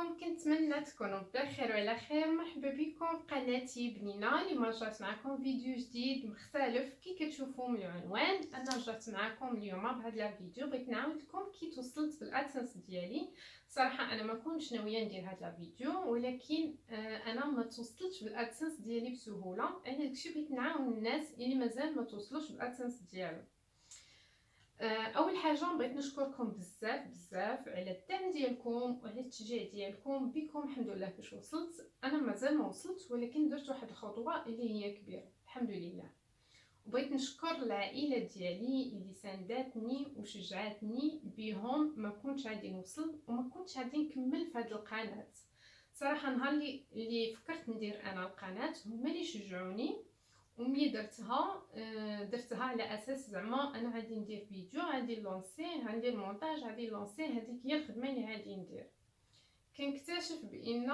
عليكم، كنتمنى تكونوا بخير وعلى خير. مرحبا بكم في قناتي بنينه. اليوم رجعت معكم فيديو جديد مختلف. كي كتشوفوا من العنوان انا رجعت معكم اليوم بهذا الفيديو. بغيت نعاود لكم كي توصلت بالادسنس ديالي. صراحه انا ما كنتش ناويه ندير هذا الفيديو، ولكن انا ما توصلتش بالادسنس ديالي بسهوله. على داكشي بغيت نعاون الناس اللي مازال ما توصلوش بالادسنس ديالهم. اول حاجه بغيت نشكركم بزاف على الدعم ديالكم وعلى التشجيع ديالكم. بكم الحمد لله باش وصلت. انا مازال ما وصلت، ولكن درت واحد الخطوه اللي هي كبيره الحمد لله. وبغيت نشكر العائله ديالي اللي سانداتني وشجعتني. بهم ما كنتش غادي نوصل وما كنتش غادي نكمل في هذه القناه. صراحه نهار اللي فكرت ندير انا القناه هما اللي شجعوني. وملي درتها على اساس زعما انا غادي ندير فيديو، غادي لونسيه، غندير مونتاج، غادي لونسيه. هذيك هي الخدمه اللي غادي ندير. كنكتشف بان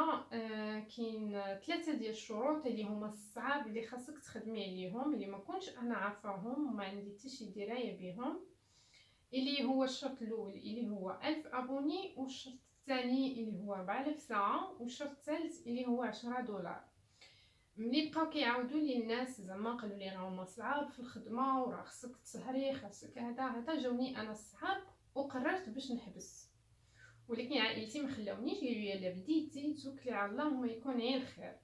كاين 3 ديال الشروط اللي هما الصعاب اللي خاصك تخدمي عليهم، اللي ما كنتش انا عارفاهم وما عندي حتى شي درايه بهم. اللي هو الشرط الاول اللي هو 1000 ابوني، والشرط الثاني اللي هو 4000 ساعه، والشرط الثالث اللي هو $10. ملي بقاو كيعاودوا لي الناس زعما قالوا لي راهما صعاب في الخدمه وراه خصك تسهري، خاصك هذا جاوني انا الصعاب وقررت باش نحبس. ولكن عائلتي ما خلاونيش، قالوا لي لا بديتي توكلي على الله وما يكون غير الخير.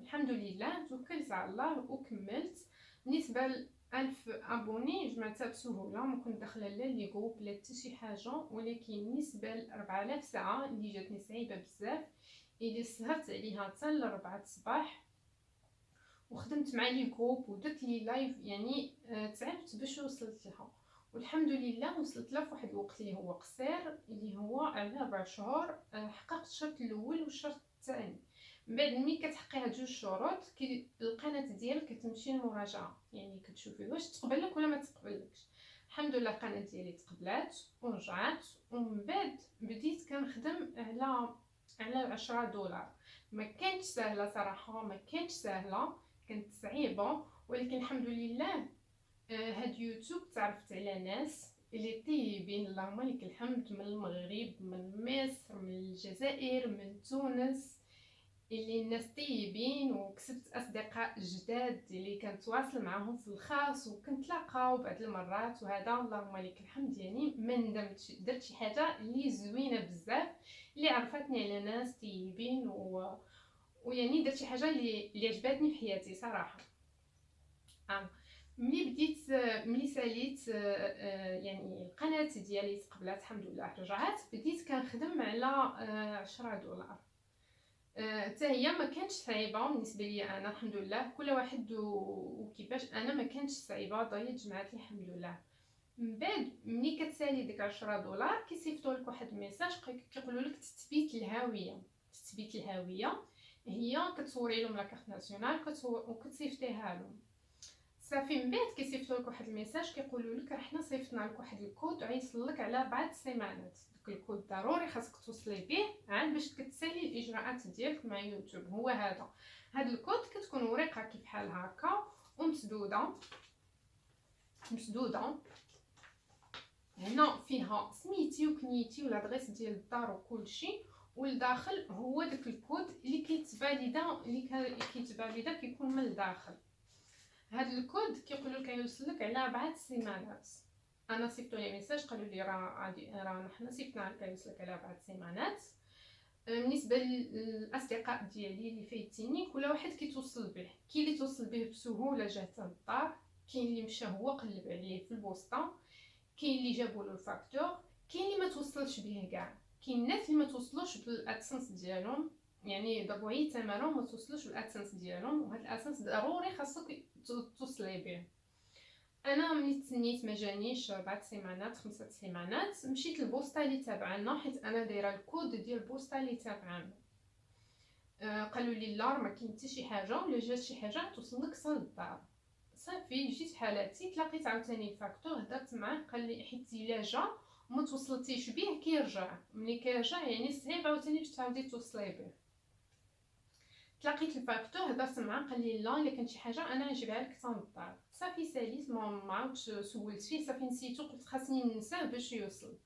الحمد لله توكلت على الله وكملت. بالنسبه ل 1000 ابوني جمعتها بسهوله، ما كنت داخله لا لي جروب لا حتى شي حاجه. ولكن بالنسبه ل 4000 ساعه اللي جاتني صعيبه بزاف، اللي سهرت عليها حتى ل 4 الصباح وخدمت مع لي جروب ودرت لي لايف، يعني تعبت باش وصلت لها. والحمد لله وصلت لها في واحد الوقت اللي هو قصير، اللي هو على 4 شهور. حققت الشرط الاول والشرط الثاني. من بعد ملي كتحققي هاد 2 شروط القناه ديالك كتمشي للمراجعه، يعني كتشوفي واش تقبلك ولا ما تقبلكش. الحمد لله القناه ديالي تقبلات ورجعت. ومن بعد بديت كنخدم على $10. ما كانتش سهله صراحه، ما كانتش سهله، كانت صعيبه. ولكن الحمد لله هاد يوتيوب تعرفت على ناس اللي طيبين، اللهم لك الحمد، من المغرب، من مصر، من الجزائر، من تونس، اللي الناس طيبين. وكسبت اصدقاء جداد اللي كنتواصل معاهم في الخاص وكنتلاقاو بعض المرات. وهذا اللهم لك الحمد، يعني ما ندمتش، درت شي حاجه اللي زوينه بزاف، اللي عرفتني على ناس طيبين ويعني درت شي حاجه اللي عجبتني في حياتي صراحه. ملي ساليت يعني القناه ديالي تقبلات الحمد لله رجعت، بديت كنخدم على $10. حتى هي ما كانتش صعيبه بالنسبه لي انا الحمد لله. كل واحد وكيفاش، انا ما كانتش صعيبه، ضيت جمعات لي الحمد لله. من بعد ملي كتسالي ديك $10 كيصيفطوا لك واحد الميساج كيقولوا لك تثبيت الهويه. تثبيت الهويه هي كتصوري لهم لاكارت ناسيونال وكتصيفطيها لهم. صافي من بعد كيصيفطوا لك واحد الميساج كيقولوا لك راه حنا صيفطنا لك واحد الكود غيوصل لك على 4 سيمانات. داك الكود ضروري خاصك توصلي به عاد باش كتسالي الاجراءات ديالك مع يوتيوب. هو هذا الكود كتكون ورقه كيف بحال هكا ومسدوده. هنا فيها سميتي وكنيتي والادريس ديال الدار وكلشي، والداخل هو داك الكود اللي كيتفاليدا كيكون من الداخل. هاد الكود كيقولوا لك يوصل لك على 4 سيمانات. انا صيفطوا لي ميساج قالوا لي راه حنا صيفطنا لك يوصل لك على 4 سيمانات. بالنسبه للاصدقاء ديالي اللي فايتيني، كل واحد كيتوصل به. كاين اللي توصل به بسهوله جات للدار، كاين اللي مشى هو قلب عليه في البوسطه، كاين اللي جابوا له الفاكتور، كاين اللي ما توصلش به كاع. كاين الناس اللي ما توصلوش بالادسنس ديالهم، يعني ضربوا اي تماره ما توصلوش بالادسنس ديالهم. وهاد الادسنس ضروري خاصك توصلي به. انا ملي تسنيت ما جانيش 4 سيمانات 5 سيمانات، مشيت للبوسطه اللي تابعنا، حيت انا دايره الكود ديال البوسطه اللي تابعنا. قالوا لي لا ما كاين حتى شي حاجه، ولا جات شي حاجه توصل لك حتى للدار. صافي جيت حالاتي، تلاقيت عاوتاني الفاكتور، هضرت معاه قال لي حيت الا جا وما توصلتيش به كيرجع. ملي كيرجع يعني صعيب عاوتاني باش تعاودي توصلي به. تلاقيت الفاكتور، هضرت معاه قال لي لا الا كان شي حاجه انا نجيبها لك حتى للدار. صافي ساليت، ما عاودش سولت فيه، صافي نسيتو، قلت خاصني ننساه باش يوصل.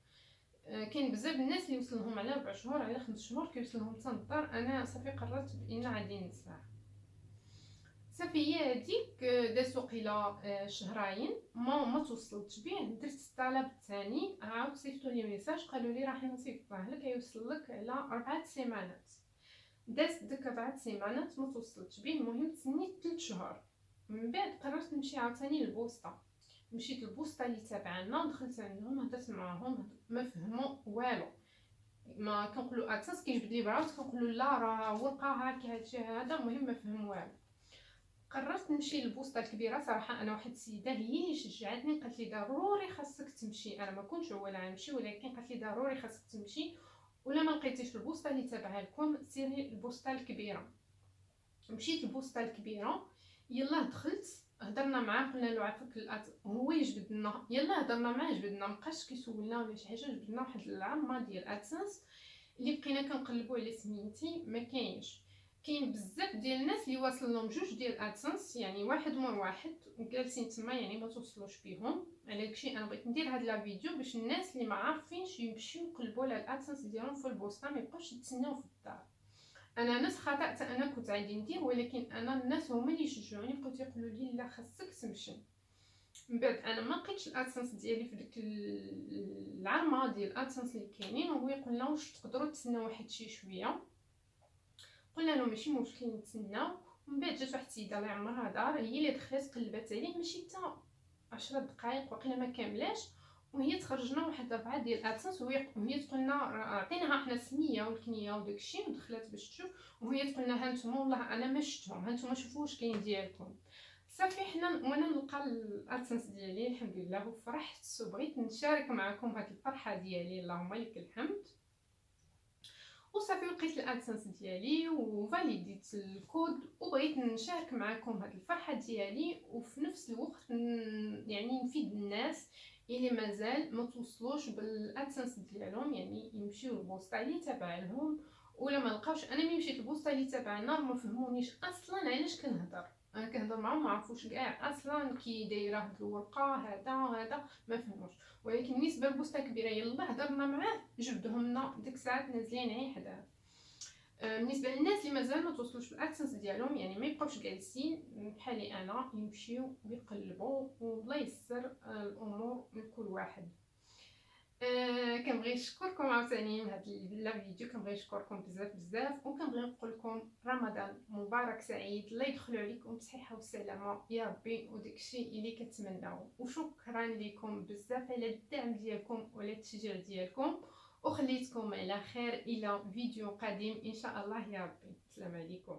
كاين بزاف الناس اللي وصلهم على 4 شهور على 5 شهور كيوصلهم حتى للدار. انا صافي قررت بان غادي نسرع. صافي هي هذيك دازو قيله شهرين ما توصلتش بيه. درت الطلب الثاني، عاود صيفطوا لي ميساج قالوا لي راح نصيفطوه لك يوصل لك على 4 سيمانات. دازت ديك 4 سيمانات ما توصلتش بيه. المهم تسنيت 3 شهور. من بعد قررت نمشي عاوتاني للبوسطه. مشيت للبوسطه اللي تابعنا، دخلت عندهم هضرت معاهم، ما فهموا والو. ما كنقولوا اكسس كيجبد لي براسو كنقولوا لا راه ورقه هكا هادشي هذا. المهم ما فهم والو. قررت نمشي للبوسطه الكبيره. صراحه انا واحد السيده هي اللي شجعتني، قالت لي ضروري خاصك تمشي. انا ما كنتش اولا نمشي، ولكن قالت لي ضروري خاصك تمشي، ولا ما لقيتيش البوسطه اللي تابعه لكم سيري البوسطه الكبيره. مشيت البوسطه الكبيره، يلا دخلت هضرنا معاه، قلنا له عافاك هو يجبد لنا. يلا هضرنا معاه جبدنا، مابقاش كيسولنا ولا شي حاجه. جبدنا واحد العامه ديال ادسنس اللي بقينا كنقلبوا على سميتي ما كاينش. كاين بزاف ديال الناس اللي واصل لهم جوج ديال ادسنس، يعني واحد مور واحد وجالسين تما، يعني ما توصلوش بيهم. على داكشي انا بغيت ندير هاد لا فيديو باش الناس اللي ما عارفينش يمشيو يقلبوا على الادسنس ديالهم في البوسطه، ما يبقاوش يتسناو في الدار. انا نفس خطا انا كنت عادي ندير، ولكن انا الناس هما اللي شجعوني، بقاو يقولوا لي لا خاصك تمشي. من بعد انا ما لقيتش الادسنس ديالي في ديك العرمه ديال الادسنس اللي كاينين، وهو يقول لنا واش تقدروا تسناو واحد شي شويه. قلنا له ماشي مشكل نتسناو. ومن بعد جات واحد السيده الله يعمرها دار، هي اللي دخلت قلبت عليه ماشي حتى 10 دقائق وقيله ما كاملاش، وهي تخرجنا واحد 4 ديال الادسنس. وهي تقول لنا عطيناها حنا السميه والكنيه وداكشي، ودخلت باش تشوف. وهي تقول لنا ها نتوما والله انا ما شفتهم، ها نتوما شوفوا واش كاين ديالكم. صافي حنا وانا نلقى الادسنس ديالي الحمد لله وفرحت، وبغيت نشارك معكم هاد الفرحه ديالي، اللهم لك الحمد. وصافي لقيت الادسنس ديالي وفاليديت الكود، وبغيت نشارك معكم هاد الفرحه ديالي، وفي نفس الوقت يعني نفيد الناس اللي مازال ما توصلوش بالادسنس ديالهم، يعني يمشيو للبوسطه اللي تابع لهم. ولا ما لقاوش، انا ملي مشيت للبوسطه اللي تابعنا ما فهمونيش اصلا علاش كنهضر. انا كنهضر معاهم ما عرفوش كاع اصلا كي دايره هاد الورقه هذا ما فهموش. ولكن بالنسبه للبوسطه كبيره يلا هضرنا معاه جبدهم لنا ديك الساعات نازلين عي حداه. بالنسبه للناس اللي مازال ما توصلوش بالادسنس ديالهم، يعني ما يبقاوش جالسين بحالي انا، يمشيو ويقلبوا، والله يسر الامور لكل واحد. كنبغي نشكركم عاوتاني من هذا الفيديو، كنبغي نشكركم بزاف بزاف، وكنبغي نقول لكم رمضان مبارك سعيد، الله يدخلوا عليكم بصحه وسلامه يا ربي، وداكشي اللي كتمناو. وشكرا لكم بزاف على الدعم ديالكم وعلى التشجيع ديالكم، وخليتكم على خير الى فيديو قادم ان شاء الله يا ربي. السلام عليكم.